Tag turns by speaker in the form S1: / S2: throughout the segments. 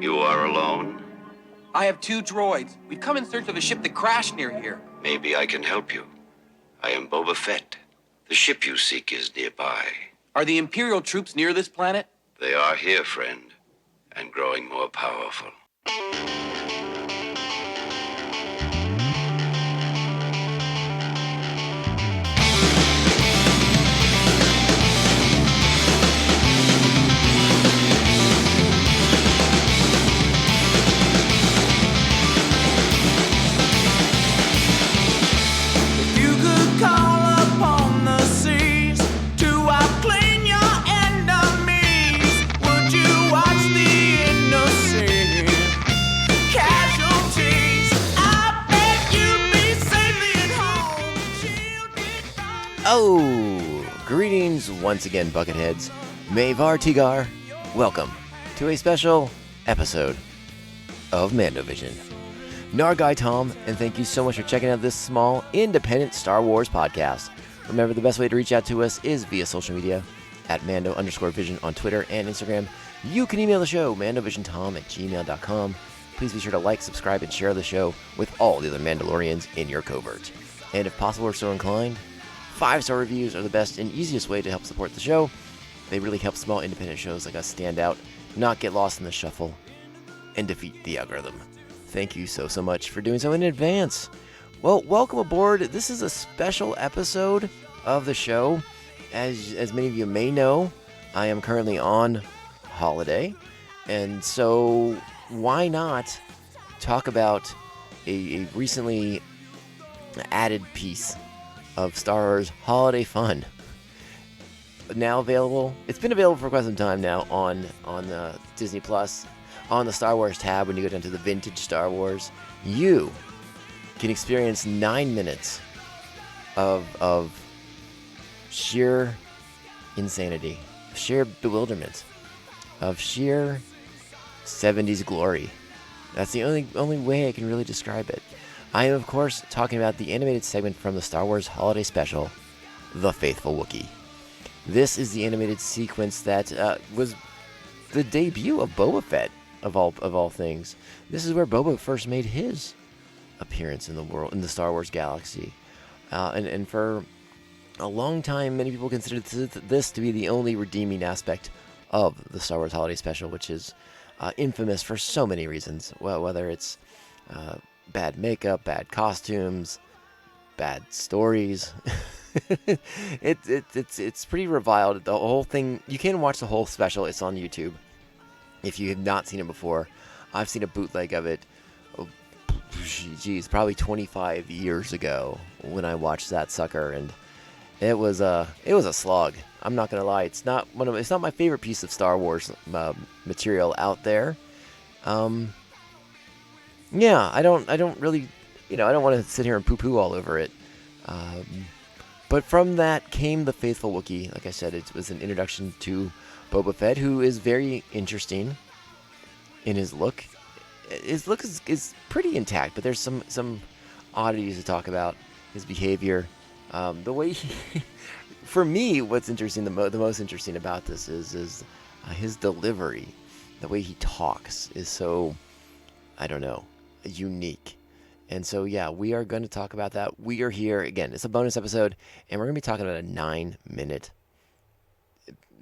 S1: You are alone?
S2: I have 2 droids. We've come in search of a ship that crashed near here.
S1: Maybe I can help you. I am Boba Fett. The ship you seek is nearby.
S2: Are the Imperial troops near this planet?
S1: They are here, friend, and growing more powerful.
S3: Oh, greetings once again, Bucketheads. Mavar Tigar, welcome to a special episode of Mando Vision. Nargai Tom, and thank you so much for checking out this small, independent Star Wars podcast. Remember, the best way to reach out to us is via social media, at Mando_Vision on Twitter and Instagram. You can email the show, mandovisiontom@gmail.com. Please be sure to like, subscribe, and share the show with all the other Mandalorians in your covert. And if possible or so inclined, 5-star reviews are the best and easiest way to help support the show. They really help small independent shows like us stand out, not get lost in the shuffle, and defeat the algorithm. Thank you so much for doing so in advance. Well, welcome aboard. This is a special episode of the show. As many of you may know, I am currently on holiday, and so why not talk about a recently added piece of Star Wars holiday fun. Now available. It's been available for quite some time now on Disney Plus, on the Star Wars tab. When you go down to the vintage Star Wars, you can experience 9 minutes of sheer insanity, sheer bewilderment, of sheer 70s glory. That's the only way I can really describe it. I am, of course, talking about the animated segment from the Star Wars Holiday Special, The Faithful Wookie. This is the animated sequence that was the debut of Boba Fett, of all things. This is where Boba first made his appearance in the Star Wars galaxy. And for a long time, many people considered this to be the only redeeming aspect of the Star Wars Holiday Special, which is infamous for so many reasons. Well, whether it's bad makeup, bad costumes, bad stories. It's pretty reviled. The whole thing, you can watch the whole special. It's on YouTube. If you have not seen it before, I've seen a bootleg of it. Probably 25 years ago when I watched that sucker, and it was a slog. I'm not gonna lie. It's not my favorite piece of Star Wars material out there. Yeah, I don't really, I don't want to sit here and poo-poo all over it. But from that came The Faithful Wookie. Like I said, it was an introduction to Boba Fett, who is very interesting in his look. His look is pretty intact, but there's some oddities to talk about. His behavior, the way for me, what's interesting, the most interesting about this is his delivery. The way he talks is so, I don't know, unique. And so, yeah, we are going to talk about that. We are here, again, it's a bonus episode, and we're going to be talking about a 9-minute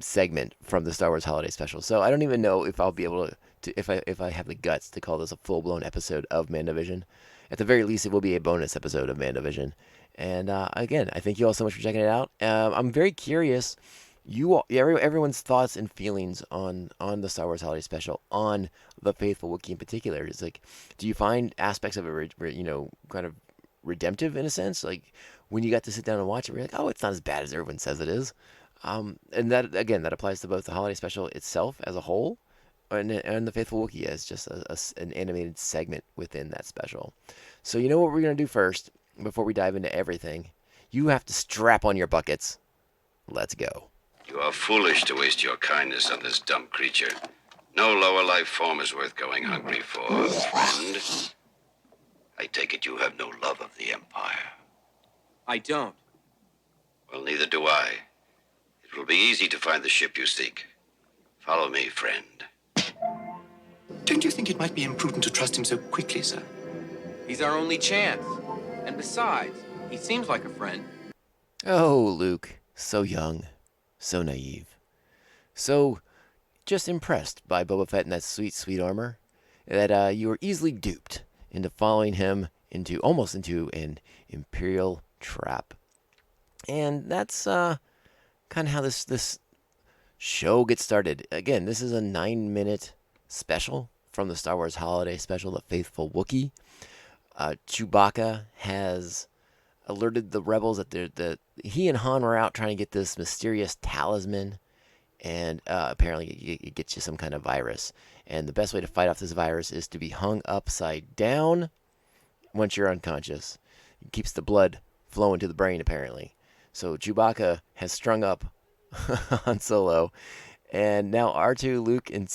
S3: segment from the Star Wars Holiday Special. So I don't even know if I'll be able to if I have the guts to call this a full-blown episode of MandoVision. At the very least, it will be a bonus episode of MandoVision. And again, I thank you all so much for checking it out. I'm very curious, everyone's thoughts and feelings on the Star Wars Holiday Special, on The Faithful Wookie in particular. It's like, do you find aspects of it, kind of redemptive in a sense? Like, when you got to sit down and watch it, you're like, oh, it's not as bad as everyone says it is. And that, again, that applies to both the Holiday Special itself as a whole, and The Faithful Wookie as just an animated segment within that special. So you know what we're going to do first, before we dive into everything? You have to strap on your buckets. Let's go.
S1: You are foolish to waste your kindness on this dumb creature. No lower life form is worth going hungry for, friend. I take it you have no love of the Empire.
S2: I don't.
S1: Well, neither do I. It will be easy to find the ship you seek. Follow me, friend.
S4: Don't you think it might be imprudent to trust him so quickly, sir?
S2: He's our only chance. And besides, he seems like a friend.
S3: Oh, Luke, so young, so naive, so just impressed by Boba Fett and that sweet, sweet armor that you were easily duped into following him almost into an Imperial trap. And that's kind of how this show gets started. Again, this is a 9-minute special from the Star Wars Holiday Special, The Faithful Wookie. Chewbacca has alerted the rebels that he and Han were out trying to get this mysterious talisman, and apparently it gets you some kind of virus. And the best way to fight off this virus is to be hung upside down once you're unconscious. It keeps the blood flowing to the brain, apparently. So Chewbacca has strung up Han Solo, and now R2, Luke, and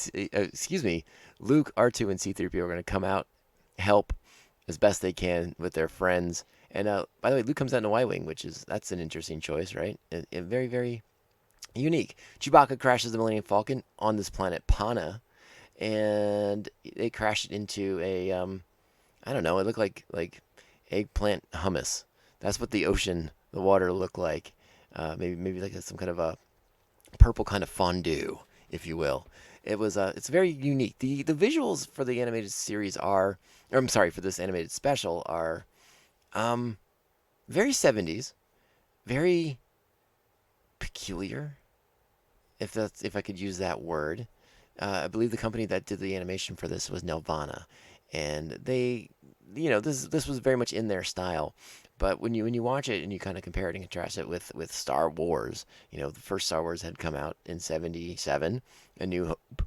S3: Luke, R2, and C-3PO are going to come out, help as best they can with their friends. And by the way, Luke comes out in a Y-wing, that's an interesting choice, right? And very, very unique. Chewbacca crashes the Millennium Falcon on this planet Pana, and they crash it into a I don't know. It looked like eggplant hummus. That's what the water looked like. Maybe like some kind of a purple kind of fondue, if you will. It's very unique. The visuals for the animated series for this animated special are very 70s, very peculiar, if I could use that word. I believe the company that did the animation for this was Nelvana, and they, this was very much in their style. But when you watch it and you kind of compare it and contrast it with Star Wars, the first Star Wars had come out in '77, A New Hope,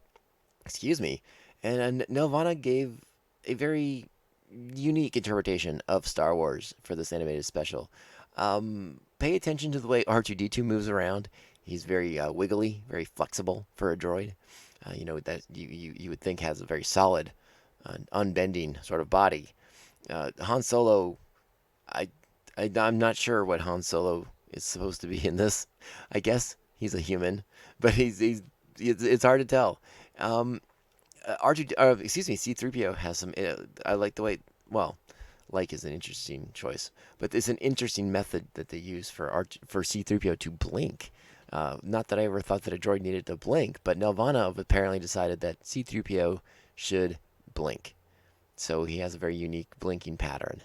S3: and Nelvana gave a very unique interpretation of Star Wars for this animated special. Pay attention to the way R2-D2 moves around. He's very wiggly, very flexible for a droid. That you would think has a very solid, unbending sort of body. Han Solo, I'm not sure what Han Solo is supposed to be in this. I guess he's a human, but it's hard to tell. C-3PO has some. I like the way. Well, like is an interesting choice, but it's an interesting method that they use for C-3PO to blink. Not that I ever thought that a droid needed to blink, but Nelvana apparently decided that C-3PO should blink. So he has a very unique blinking pattern,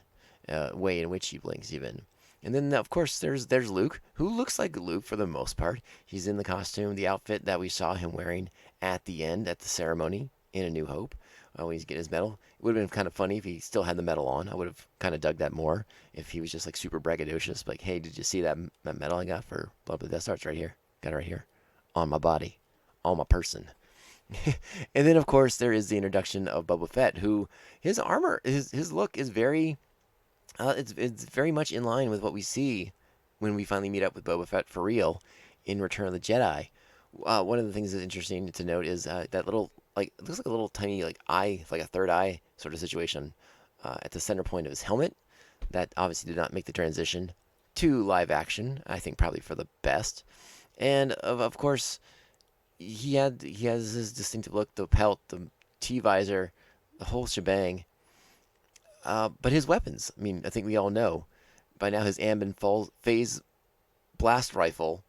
S3: way in which he blinks even. And then, of course, there's Luke, who looks like Luke for the most part. He's in the costume, the outfit that we saw him wearing at the end, at the ceremony in A New Hope, when he's getting his medal. It would have been kind of funny if he still had the medal on. I would have kind of dug that more if he was just like super braggadocious, like, hey, did you see that medal I got for Blood of the Death Star? It's right here. Got it right here. On my body. On my person. And then, of course, there is the introduction of Boba Fett, who his armor, his look is very, it's very much in line with what we see when we finally meet up with Boba Fett for real in Return of the Jedi. One of the things that's interesting to note is that little, it looks like a little tiny eye, like a third eye sort of situation at the center point of his helmet. That obviously did not make the transition to live action. I think probably for the best. And of course, he has his distinctive look, the pelt, the T-visor, the whole shebang. But his weapons, I think we all know by now his Ambin phase blaster rifle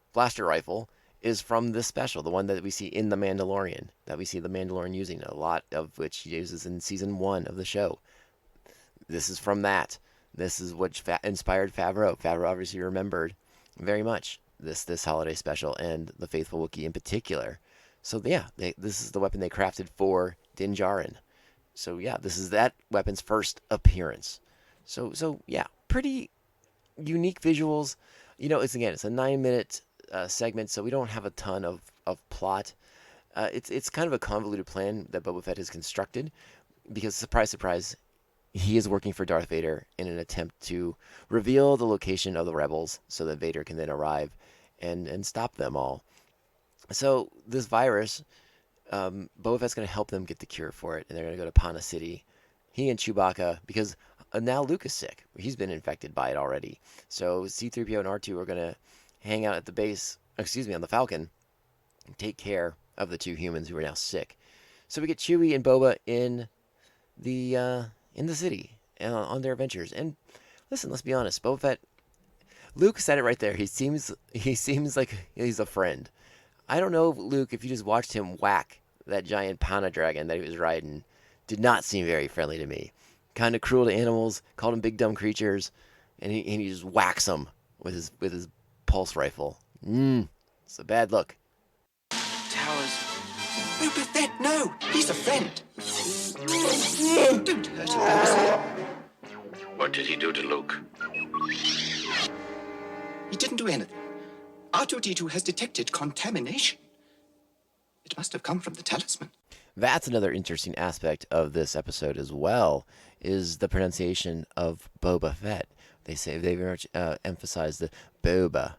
S3: is from this special, the one that we see in The Mandalorian, that we see the Mandalorian using, a lot of which he uses in season 1 of the show. This is from that. This is what inspired Favreau. Favreau obviously remembered very much this holiday special and the Faithful Wookiee in particular. So yeah, this is the weapon they crafted for Din Djarin. So yeah, this is that weapon's first appearance. So yeah, pretty unique visuals. It's a 9-minute segment, so we don't have a ton of plot. It's kind of a convoluted plan that Boba Fett has constructed, because surprise, surprise, he is working for Darth Vader in an attempt to reveal the location of the rebels so that Vader can then arrive and stop them all. So this virus, Boba Fett's going to help them get the cure for it, and they're going to go to Pana City. He and Chewbacca, because now Luke is sick. He's been infected by it already. So C-3PO and R2 are going to hang out at the base, on the Falcon, and take care of the two humans who are now sick. So we get Chewie and Boba in in the city on their adventures. And listen, let's be honest, Boba Fett. Luke said it right there. He seems like he's a friend. I don't know, Luke, if you just watched him whack that giant Pana dragon that he was riding, did not seem very friendly to me. Kind of cruel to animals, called them big dumb creatures, and he just whacks them with his pulse rifle. It's a bad look.
S2: Talisman.
S4: Boba Fett, no! He's a friend. Don't hurt him, Boba.
S1: What did he do to Luke?
S4: He didn't do anything. R2-D2 has detected contamination. It must have come from the talisman.
S3: That's another interesting aspect of this episode as well, is the pronunciation of Boba Fett. They very much emphasize the Boba,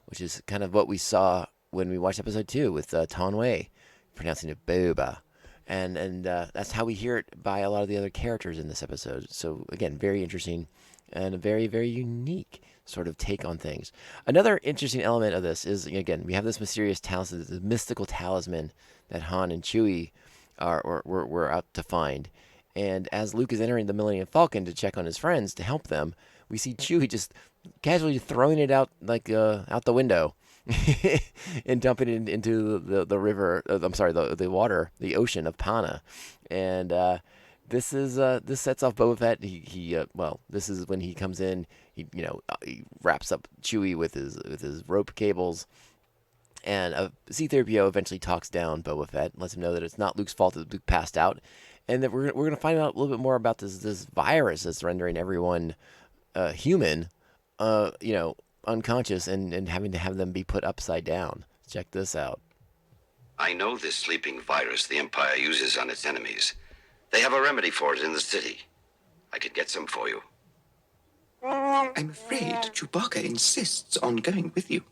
S3: which is kind of what we saw when we watched episode 2 with Ton Wei pronouncing it Boba. And that's how we hear it by a lot of the other characters in this episode. So, again, very interesting and a very, very unique sort of take on things. Another interesting element of this is, again, we have this mysterious talisman, this mystical talisman that Han and Chewie were out to find. And as Luke is entering the Millennium Falcon to check on his friends to help them, we see Chewie just casually throwing it out out the window and dumping it into the river. I'm sorry, the water, the ocean of Pana. And this sets off Boba Fett. This is when he comes in. He wraps up Chewie with his rope cables. And C-3PO eventually talks down Boba Fett and lets him know that it's not Luke's fault that Luke passed out, and that we're going to find out a little bit more about this virus that's rendering everyone human, unconscious and having to have them be put upside down. Check this out.
S1: I know this sleeping virus the Empire uses on its enemies. They have a remedy for it in the city. I could get some for you.
S4: I'm afraid Chewbacca insists on going with you.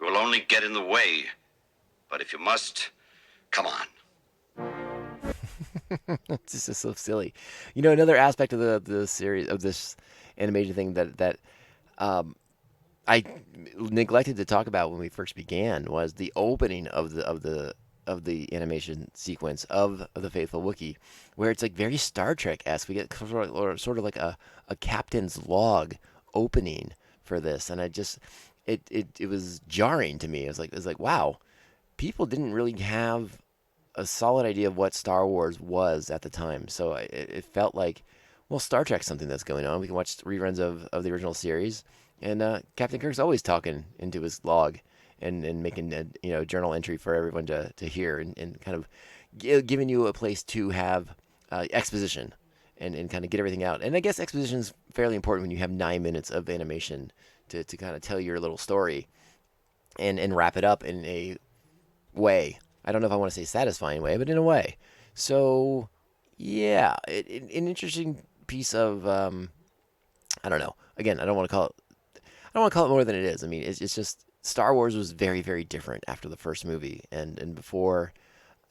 S1: You will only get in the way. But if you must, come on.
S3: It's just so silly. Another aspect of the series, of this animation thing that I neglected to talk about when we first began was the opening of the animation sequence of the Faithful Wookiee, where it's like very Star Trek-esque. We get sort of like a captain's log opening for this, and it was jarring to me. It was like wow, people didn't really have a solid idea of what Star Wars was at the time. So it felt like, well, Star Trek's something that's going on. We can watch reruns of the original series, and Captain Kirk's always talking into his log and making a journal entry for everyone to hear, and kind of giving you a place to have exposition and kind of get everything out. And I guess exposition is fairly important when you have 9 minutes of animation to kind of tell your little story and wrap it up in a way. I don't know if I want to say satisfying way, but in a way. So, yeah, an interesting piece of, I don't know. Again, I don't want to call it more than it is. I mean, it's just Star Wars was very, very different after the first movie, and before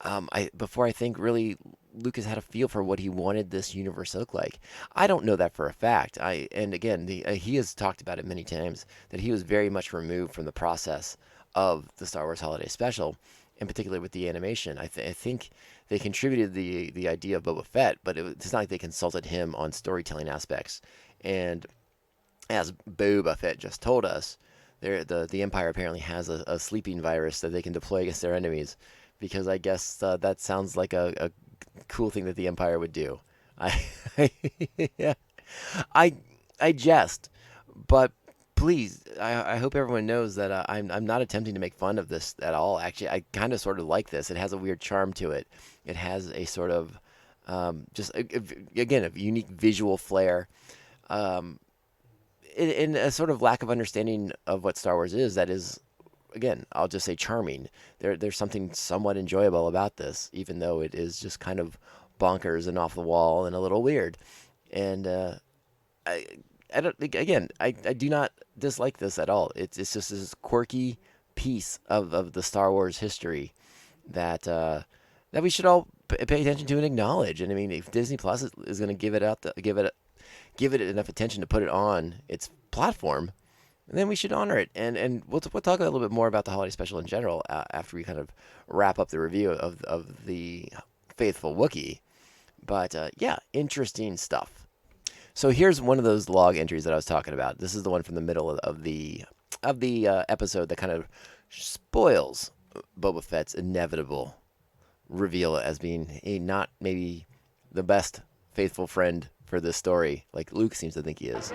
S3: I think really Lucas had a feel for what he wanted this universe to look like. I don't know that for a fact. He has talked about it many times that he was very much removed from the process of the Star Wars Holiday Special, in particular with the animation. I think they contributed the idea of Boba Fett, but it's not like they consulted him on storytelling aspects. And as Boba Fett just told us, the Empire apparently has a sleeping virus that they can deploy against their enemies, because I guess that sounds like a cool thing that the Empire would do. Yeah, I jest, but please, I hope everyone knows that I'm not attempting to make fun of this at all. Actually, I kind of sort of like this. It has a weird charm to it. It has a sort of again, a unique visual flair. In a sort of lack of understanding of what Star Wars is, that is, again, I'll just say charming. There's something somewhat enjoyable about this, even though it is just kind of bonkers and off the wall and a little weird. And I don't, again, I do not dislike this at all. It's just this quirky piece of the Star Wars history that we should all pay attention to and acknowledge. And I mean, if Disney Plus is going to give it enough attention to put it on its platform, then we should honor it. And we'll talk a little bit more about the holiday special in general after we kind of wrap up the review of the Faithful Wookiee. But yeah, interesting stuff. So here's one of those log entries that I was talking about. This is the one from the middle of the episode that kind of spoils Boba Fett's inevitable reveal as being a not maybe the best faithful friend for this story, like Luke seems to think he is.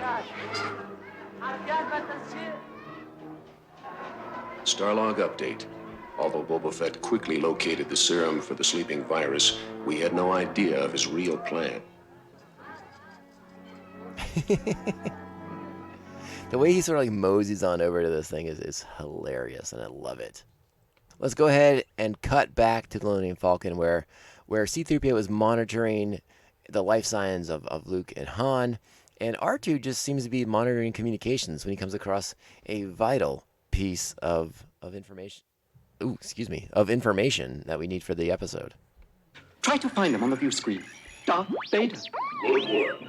S5: Starlog update. Although Boba Fett quickly located the serum for the sleeping virus, we had no idea of his real plan.
S3: The way he sort of like moseys on over to this thing is hilarious, and I love it. Let's go ahead and cut back to the Millennium Falcon where C-3PO is monitoring the life signs of Luke and Han, and R2 just seems to be monitoring communications when he comes across a vital piece of information. Of information that we need for the episode.
S4: Try to find them on the view screen. Darth Vader.
S6: Good work,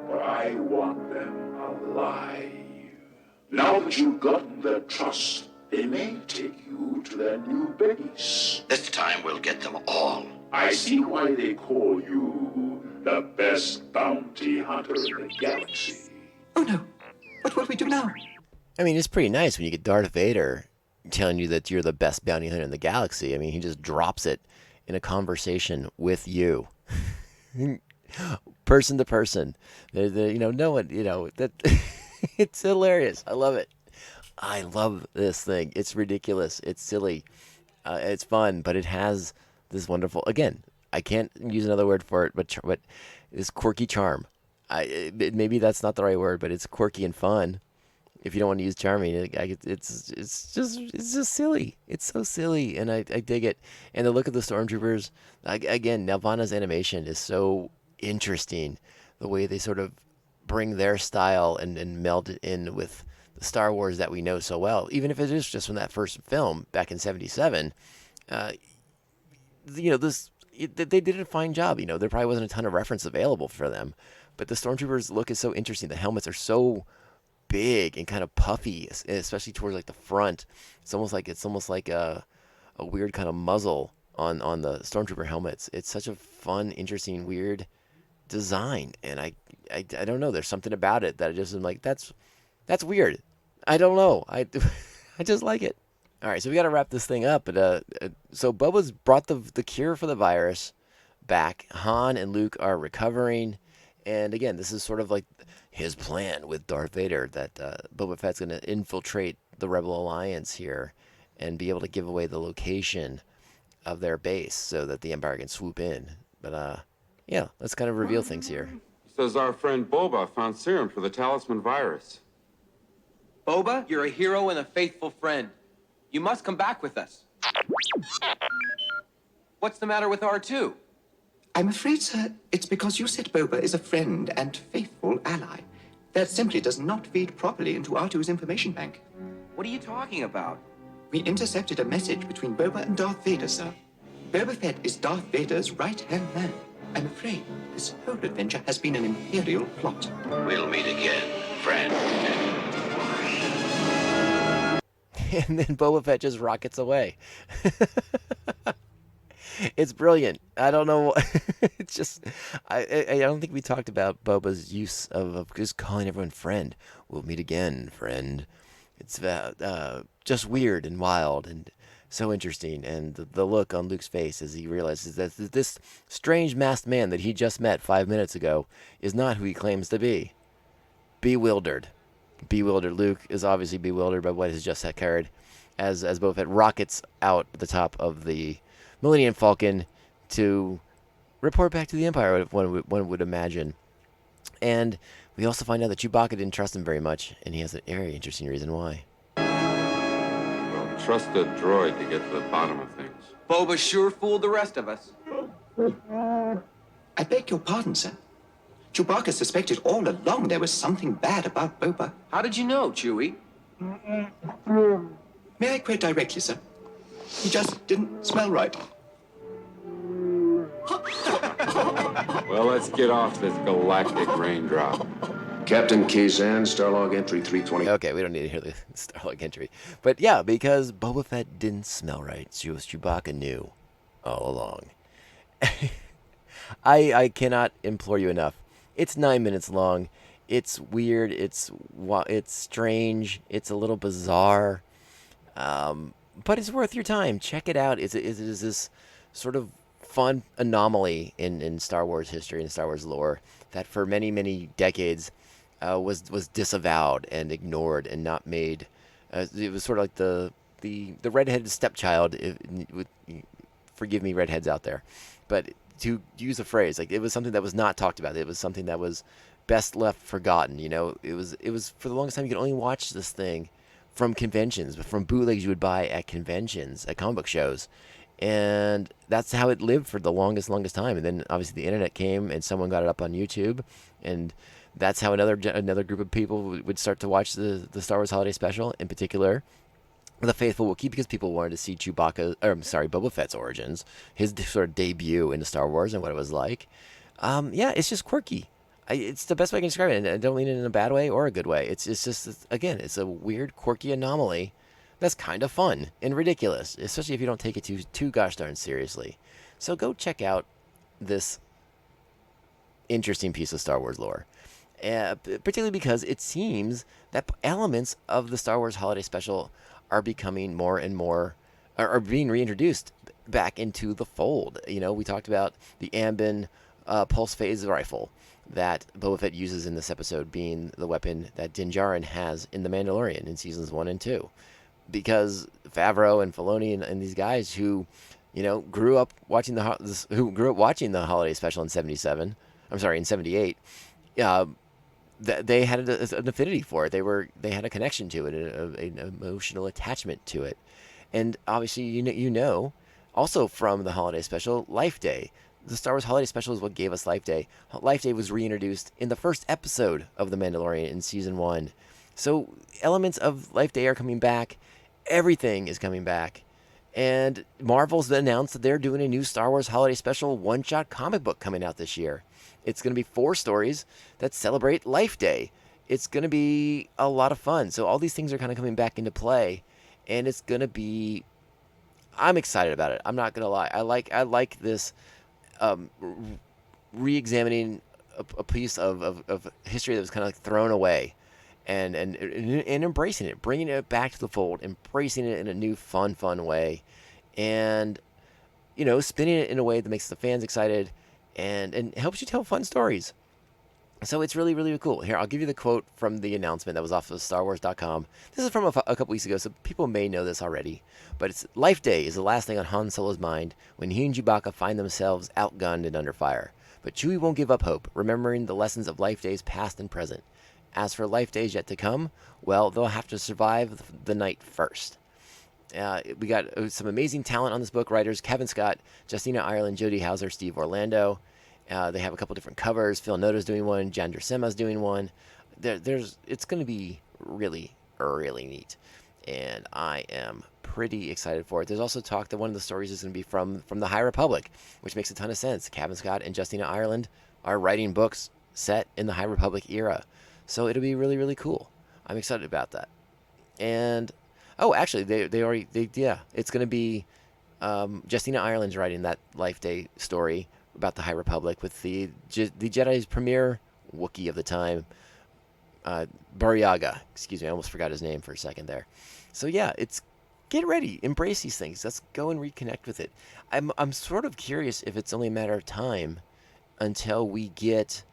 S6: but I want them alive. Now that you've gotten their trust, they may take you to their new base.
S1: This time we'll get them all.
S6: I see why they call you the best bounty hunter in the galaxy.
S4: Oh no. What will we do now?
S3: I mean, it's pretty nice when you get Darth Vader telling you that you're the best bounty hunter in the galaxy. I mean, he just drops it in a conversation with you. Person to person. No one, that it's hilarious. I love it. I love this thing. It's ridiculous. It's silly. It's fun, but it has this wonderful, again, I can't use another word for it, but this quirky charm. Maybe that's not the right word, but it's quirky and fun. If you don't want to use charming, it's just silly. It's so silly, and I dig it. And the look of the stormtroopers, again, Nelvana's animation is so interesting. The way they sort of bring their style and meld it in with the Star Wars that we know so well. Even if it is just from that first film back in '77, they did a fine job. There probably wasn't a ton of reference available for them, but the stormtroopers' look is so interesting. The helmets are so big and kind of puffy, especially towards like the front. It's almost like a weird kind of muzzle on the stormtrooper helmets. It's such a fun, interesting, weird design, and I don't know. There's something about it that I just am like, that's weird. I don't know. I just like it. All right, so we got to wrap this thing up. But so Boba's brought the cure for the virus back. Han and Luke are recovering, and again, this is sort of like his plan with Darth Vader, that Boba Fett's going to infiltrate the Rebel Alliance here and be able to give away the location of their base so that the Empire can swoop in. But yeah, let's kind of reveal things here.
S7: Says our friend Boba found serum for the talisman virus.
S2: Boba, you're a hero and a faithful friend. You must come back with us. What's the matter with R2?
S4: I'm afraid, sir, it's because you said Boba is a friend and faithful ally. That simply does not feed properly into R2's information bank.
S2: What are you talking about?
S4: We intercepted a message between Boba and Darth Vader, sir. Boba Fett is Darth Vader's right-hand man. I'm afraid this whole adventure has been an Imperial plot.
S1: We'll meet again, friend.
S3: And then Boba Fett just rockets away. It's brilliant. I don't know. It's just, I don't think we talked about Boba's use of just calling everyone friend. We'll meet again, friend. It's just weird and wild and so interesting. And the look on Luke's face as he realizes that this strange masked man that he just met 5 minutes ago is not who he claims to be. Bewildered. Luke is obviously bewildered by what has just occurred as Boba Fett rockets out the top of the Millennium Falcon to report back to the Empire, one would imagine. And we also find out that Chewbacca didn't trust him very much, and he has a very interesting reason why.
S7: Well, trust a droid to get to the bottom of things.
S2: Boba sure fooled the rest of us.
S4: I beg your pardon, sir. Chewbacca suspected all along there was something bad about Boba.
S2: How did you know, Chewie?
S4: May I quote directly, sir? He just didn't smell right.
S7: Well, let's get off this galactic raindrop.
S5: Captain Kazan, Starlog entry 320.
S3: Okay, we don't need to hear the Starlog entry. But yeah, because Boba Fett didn't smell right, Chewbacca knew all along. I cannot implore you enough. It's 9 minutes long. It's weird. It's strange. It's a little bizarre. But it's worth your time. Check it out. It is this sort of fun anomaly in Star Wars history and Star Wars lore that for many many decades was disavowed and ignored and not made. It was sort of like the redheaded stepchild. Forgive me, redheads out there, but to use a phrase, like it was something that was not talked about. It was something that was best left forgotten. It was for the longest time you could only watch this thing from conventions, but from bootlegs you would buy at conventions, at comic book shows. And that's how it lived for the longest time. And then obviously the internet came and someone got it up on YouTube, and that's how another group of people would start to watch the Star Wars Holiday Special, in particular the faithful Wookiee, because people wanted to see Boba Fett's origins, his sort of debut into Star Wars and what it was like. Yeah, it's just quirky. It's the best way I can describe it, and I don't mean it in a bad way or a good way. It's just, again, it's a weird, quirky anomaly that's kind of fun and ridiculous, especially if you don't take it too gosh darn seriously. So go check out this interesting piece of Star Wars lore. Particularly because it seems that elements of the Star Wars Holiday Special are becoming more and more, are being reintroduced back into the fold. We talked about the Ambin pulse phase rifle that Boba Fett uses in this episode being the weapon that Din Djarin has in The Mandalorian in seasons 1 and 2. Because Favreau and Filoni and these guys who, grew up watching the Holiday Special in '77, I'm sorry, in '78, they had an affinity for it. They had a connection to it, an emotional attachment to it, and obviously, also from the Holiday Special, Life Day. The Star Wars Holiday Special is what gave us Life Day. Life Day was reintroduced in the first episode of The Mandalorian in season 1. So elements of Life Day are coming back. Everything is coming back. And Marvel's announced that they're doing a new Star Wars Holiday Special one-shot comic book coming out this year. It's going to be 4 stories that celebrate Life Day. It's going to be a lot of fun. So all these things are kind of coming back into play. And it's going to be... I'm excited about it. I'm not going to lie. I like this... re-examining a piece of history that was kind of like thrown away, and embracing it, bringing it back to the fold, embracing it in a new fun way, and spinning it in a way that makes the fans excited and helps you tell fun stories. So it's really, really cool. Here, I'll give you the quote from the announcement that was off of StarWars.com. This is from a couple weeks ago, so people may know this already. But it's Life Day is the last thing on Han Solo's mind when he and Chewbacca find themselves outgunned and under fire. But Chewie won't give up hope, remembering the lessons of Life Days past and present. As for Life Days yet to come, well, they'll have to survive the night first. We got some amazing talent on this book. Writers Kevin Scott, Justina Ireland, Jody Hauser, Steve Orlando. They have a couple different covers. Phil Noto's doing one. Jan Sema's doing one. It's going to be really, really neat. And I am pretty excited for it. There's also talk that one of the stories is going to be from the High Republic, which makes a ton of sense. Kevin Scott and Justina Ireland are writing books set in the High Republic era. So it'll be really, really cool. I'm excited about that. And, actually, it's going to be Justina Ireland's writing that Life Day story about the High Republic with the Jedi's premier Wookiee of the time, Bariaga. Excuse me, I almost forgot his name for a second there. So yeah, get ready, embrace these things. Let's go and reconnect with it. I'm sort of curious if it's only a matter of time until we get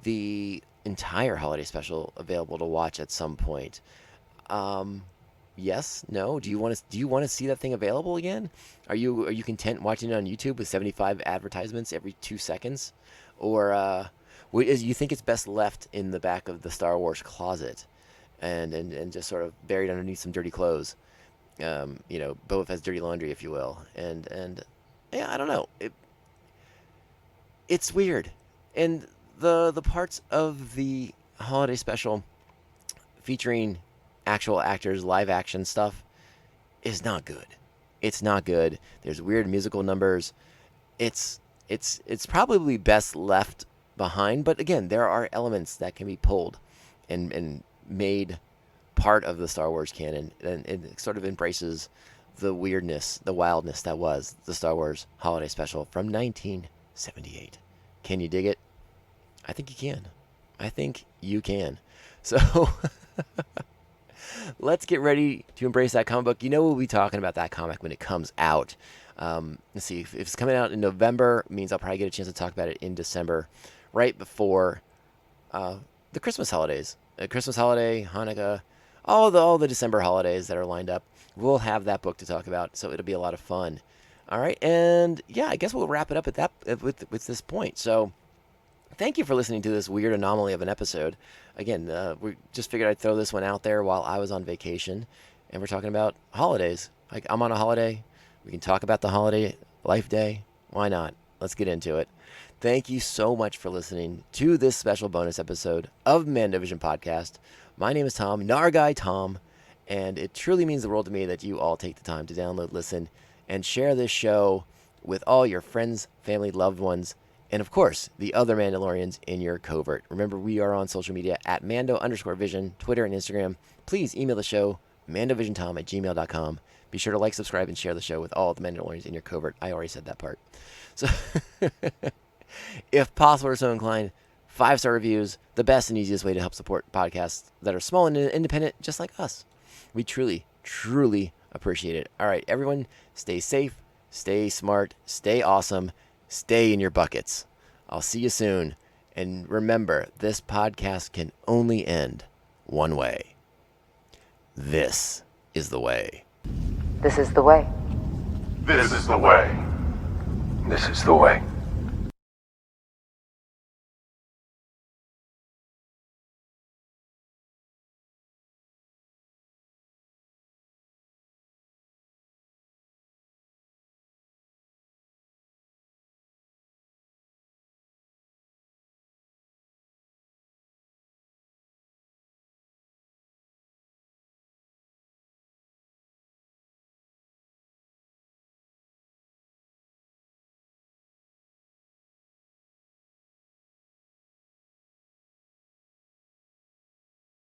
S3: the entire holiday special available to watch at some point. Yes, no. Do you want to see that thing available again? Are you content watching it on YouTube with 75 advertisements every 2 seconds, or you think it's best left in the back of the Star Wars closet, and just sort of buried underneath some dirty clothes? Boba Fett's dirty laundry, if you will. And yeah, I don't know. It's weird, and the parts of the holiday special featuring actual actors, live action stuff, is not good. It's not good. There's weird musical numbers. It's probably best left behind, but again, there are elements that can be pulled and made part of the Star Wars canon, and it sort of embraces the weirdness, the wildness that was the Star Wars Holiday Special from 1978. Can you dig it? I think you can. I think you can. So let's get ready to embrace that comic book. You know, we'll be talking about that comic when it comes out. Let's see. If it's coming out in November, it means I'll probably get a chance to talk about it in December, right before the Christmas holidays. Christmas holiday, Hanukkah, all the December holidays that are lined up. We'll have that book to talk about, so it'll be a lot of fun. All right, and yeah, I guess we'll wrap it up at that with this point. So, thank you for listening to this weird anomaly of an episode. Again, we just figured I'd throw this one out there while I was on vacation, and we're talking about holidays. Like, I'm on a holiday. We can talk about the holiday life day. Why not? Let's get into it. Thank you so much for listening to this special bonus episode of Mando Vision Podcast. My name is Tom, Narguy Tom, and it truly means the world to me that you all take the time to download, listen, and share this show with all your friends, family, loved ones, and of course, the other Mandalorians in your covert. Remember, we are on social media at Mando_Vision, Twitter and Instagram. Please email the show, mandovisiontom@gmail.com. Be sure to like, subscribe, and share the show with all the Mandalorians in your covert. I already said that part. So, if possible or so inclined, 5-star reviews, the best and easiest way to help support podcasts that are small and independent, just like us. We truly, truly appreciate it. All right, everyone, stay safe, stay smart, stay awesome, stay in your buckets. I'll see you soon. And remember, this podcast can only end one way. This is the way.
S8: This is the way.
S6: This is the way.
S1: This is the way.